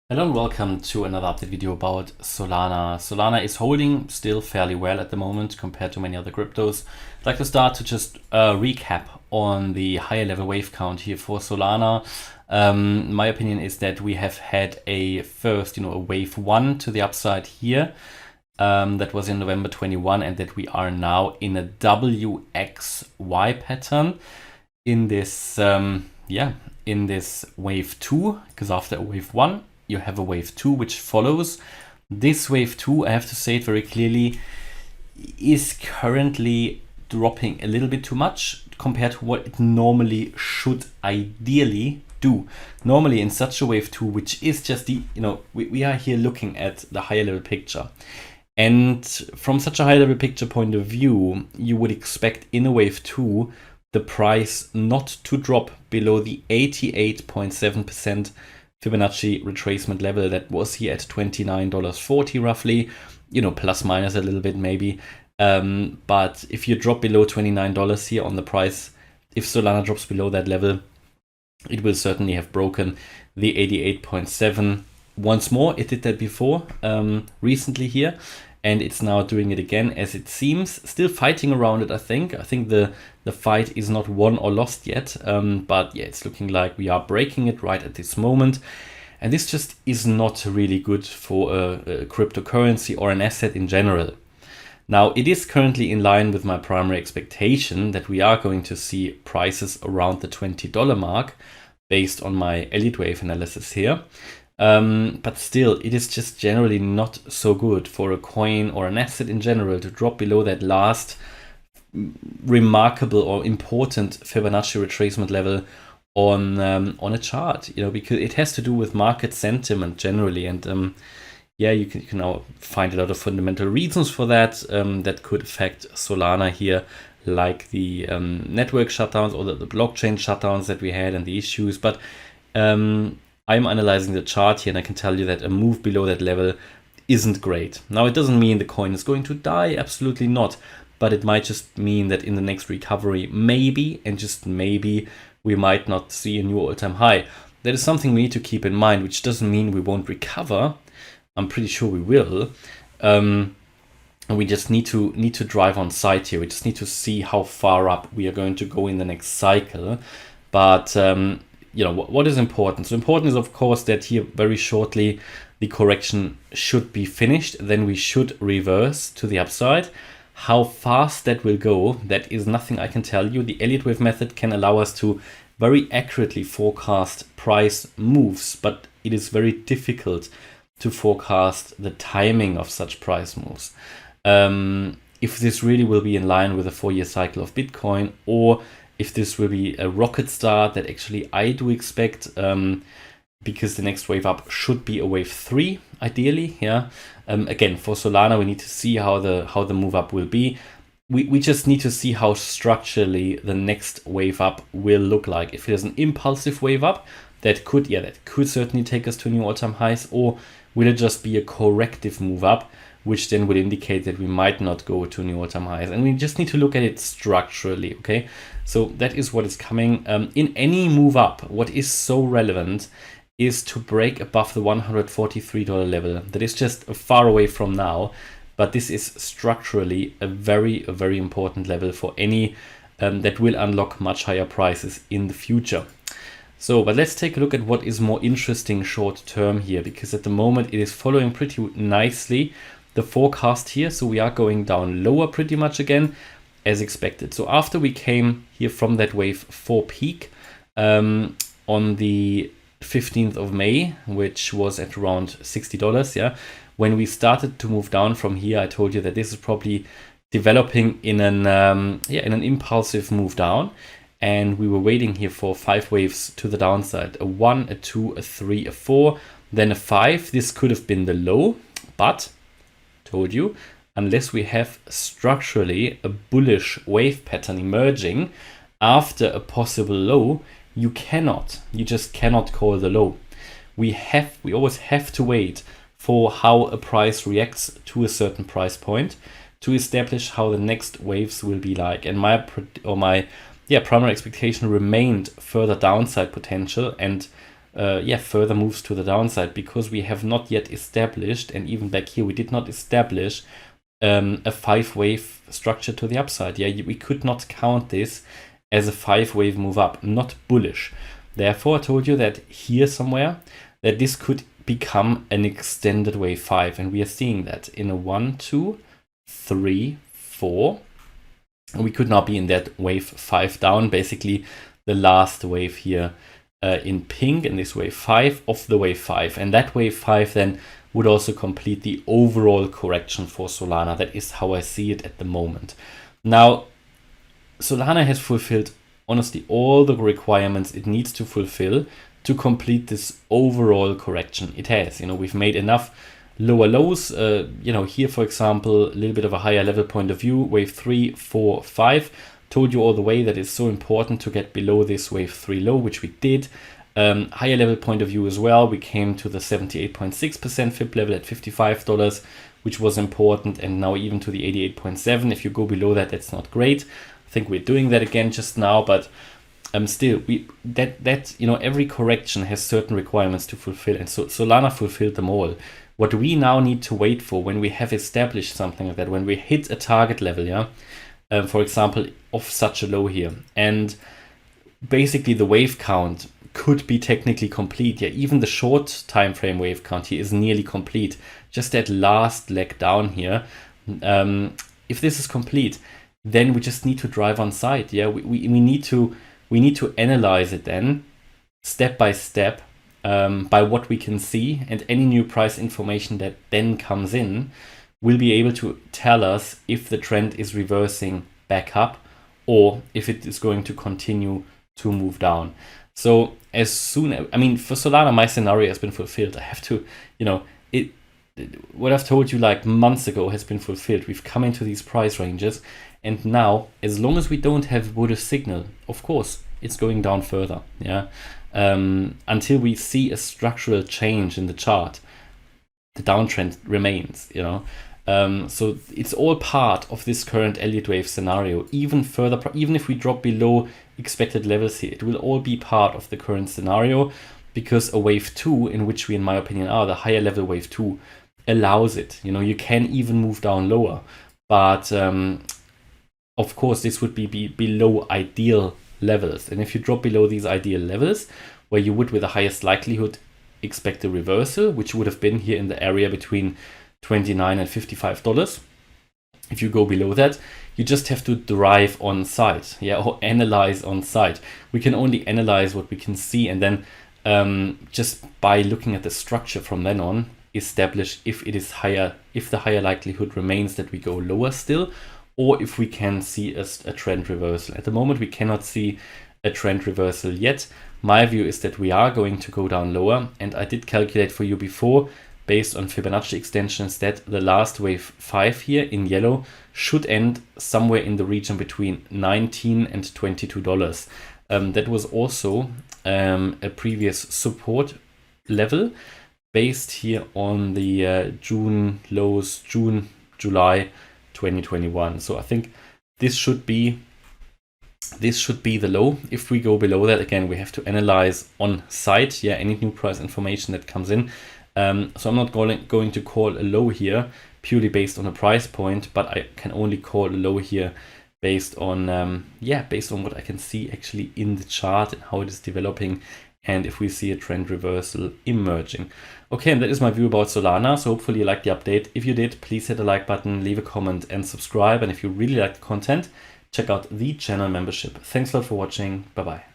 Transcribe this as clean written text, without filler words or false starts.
Hello and welcome to another update video about Solana. Solana is holding still fairly well at the moment compared to many other cryptos. I'd like to start to just recap on the higher level wave count here for Solana. My opinion is that we have had a first, a wave 1 to the upside here. That was in November 21, and that we are now in a WXY pattern in this, in this wave 2, because after a wave 1, you have a wave 2 which follows. This wave 2, I have to say it very clearly, is currently dropping a little bit too much compared to what it normally should ideally do. Normally in such a wave 2, which is just the, we are here looking at the higher level picture. And from such a high level picture point of view, you would expect in a wave 2, the price not to drop below the 88.7% Fibonacci retracement level that was here at $29.40 roughly, plus minus a little bit maybe. But if you drop below $29 here on the price, if Solana drops below that level, it will certainly have broken the 88.7 once more. It did that before recently here, and it's now doing it again as it seems. Still fighting around it, I think. I think the fight is not won or lost yet, but yeah, it's looking like we are breaking it right at this moment. And this just is not really good for a cryptocurrency or an asset in general. Now, it is currently in line with my primary expectation that we are going to see prices around the $20 mark based on my Elliott wave analysis here. But still, it is just generally not so good for a coin or an asset in general to drop below that last remarkable or important Fibonacci retracement level on a chart, because it has to do with market sentiment generally. And you can now find a lot of fundamental reasons for that that could affect Solana here, like the network shutdowns or the blockchain shutdowns that we had and the issues. But I'm analyzing the chart here, and I can tell you that a move below that level isn't great. Now, it doesn't mean the coin is going to die, absolutely not, but it might just mean that in the next recovery, maybe, and just maybe, we might not see a new all-time high. That is something we need to keep in mind, which doesn't mean we won't recover. I'm pretty sure we will. And we just need to drive on sight here. We just need to see how far up we are going to go in the next cycle. But what is important? So important is, of course, that here very shortly the correction should be finished. Then we should reverse to the upside. How fast that will go, that is nothing I can tell you. The Elliott wave method can allow us to very accurately forecast price moves, but it is very difficult to forecast the timing of such price moves. If this really will be in line with a 4-year cycle of Bitcoin, or if this will be a rocket start that actually I do expect, because the next wave up should be a wave 3, ideally. Again, for Solana, we need to see how the move up will be. We just need to see how structurally the next wave up will look like. If there's an impulsive wave up, that could certainly take us to new all-time highs, or will it just be a corrective move up, which then would indicate that we might not go to new all-time highs. And we just need to look at it structurally, okay? So that is what is coming. In any move up, what is so relevant is to break above the $143 level. That is just far away from now, but this is structurally a very important level for any that will unlock much higher prices in the future. So, but let's take a look at what is more interesting short term here, because at the moment it is following pretty nicely the forecast here. So we are going down lower pretty much again as expected. So after we came here from that wave 4 peak on the 15th of May, which was at around $60, when we started to move down from here, I told you that this is probably developing in an impulsive move down, and we were waiting here for 5 waves to the downside: a 1, a 2, a 3, a 4, then a 5. This could have been the low, but told you, unless we have structurally a bullish wave pattern emerging after a possible low, you just cannot call the low. We always have to wait for how a price reacts to a certain price point to establish how the next waves will be like. And my primary expectation remained further downside potential, and further moves to the downside, because we have not yet established, and even back here we did not establish a 5-wave structure to the upside. We could not count this as a 5-wave move up, not bullish. Therefore, I told you that here somewhere that this could become an extended wave 5, and we are seeing that in a 1, 2, 3, 4. We could now be in that wave 5 down, basically the last wave here in pink, and this wave 5 of the wave 5, and that wave 5 then would also complete the overall correction for Solana. That is how I see it at the moment. Now, Solana has fulfilled honestly all the requirements it needs to fulfill to complete this overall correction. It has, we've made enough lower lows. Here, for example, a little bit of a higher level point of view, wave 3, 4, 5. Told you all the way that it's so important to get below this wave 3 low, which we did. Higher level point of view as well. We came to the 78.6% FIB level at $55, which was important, and now even to the 88.7. If you go below that, that's not great. I think we're doing that again just now, but still, every correction has certain requirements to fulfill, and so Solana fulfilled them all. What we now need to wait for, when we have established something like that, when we hit a target level, for example, of such a low here, and basically the wave count could be technically complete. Even the short time frame wave count here is nearly complete. Just that last leg down here. If this is complete, then we just need to drive on site. We need to analyze it then step by step, by what we can see, and any new price information that then comes in will be able to tell us if the trend is reversing back up or if it is going to continue to move down. So as soon as, for Solana, my scenario has been fulfilled. I have to, what I've told you like months ago has been fulfilled. We've come into these price ranges, and now, as long as we don't have bullish signal, of course, it's going down further. Until we see a structural change in the chart, the downtrend remains. So it's all part of this current Elliott wave scenario. Even further, even if we drop below expected levels here, it will all be part of the current scenario, because a wave 2, in which we, in my opinion, are the higher level wave 2, allows it. You can even move down lower, but of course this would be below ideal levels. And if you drop below these ideal levels, where you would with the highest likelihood expect a reversal, which would have been here in the area between $29 and $55. If you go below that, you just have to derive on site, or analyze on site. We can only analyze what we can see, and then just by looking at the structure from then on, establish if it is higher, if the higher likelihood remains that we go lower still, or if we can see a trend reversal. At the moment, we cannot see a trend reversal yet. My view is that we are going to go down lower, and I did calculate for you before, based on Fibonacci extensions, that the last wave 5 here in yellow should end somewhere in the region between $19 and $22. That was also a previous support level based here on the June lows, July 2021. So I think this should be the low. If we go below that, again, we have to analyze on site, any new price information that comes in. So I'm not going to call a low here purely based on a price point, but I can only call a low here based on what I can see actually in the chart and how it is developing, and if we see a trend reversal emerging. Okay, and that is my view about Solana. So hopefully you liked the update. If you did, please hit the like button, leave a comment and subscribe. And if you really like the content, check out the channel membership. Thanks a lot for watching. Bye bye.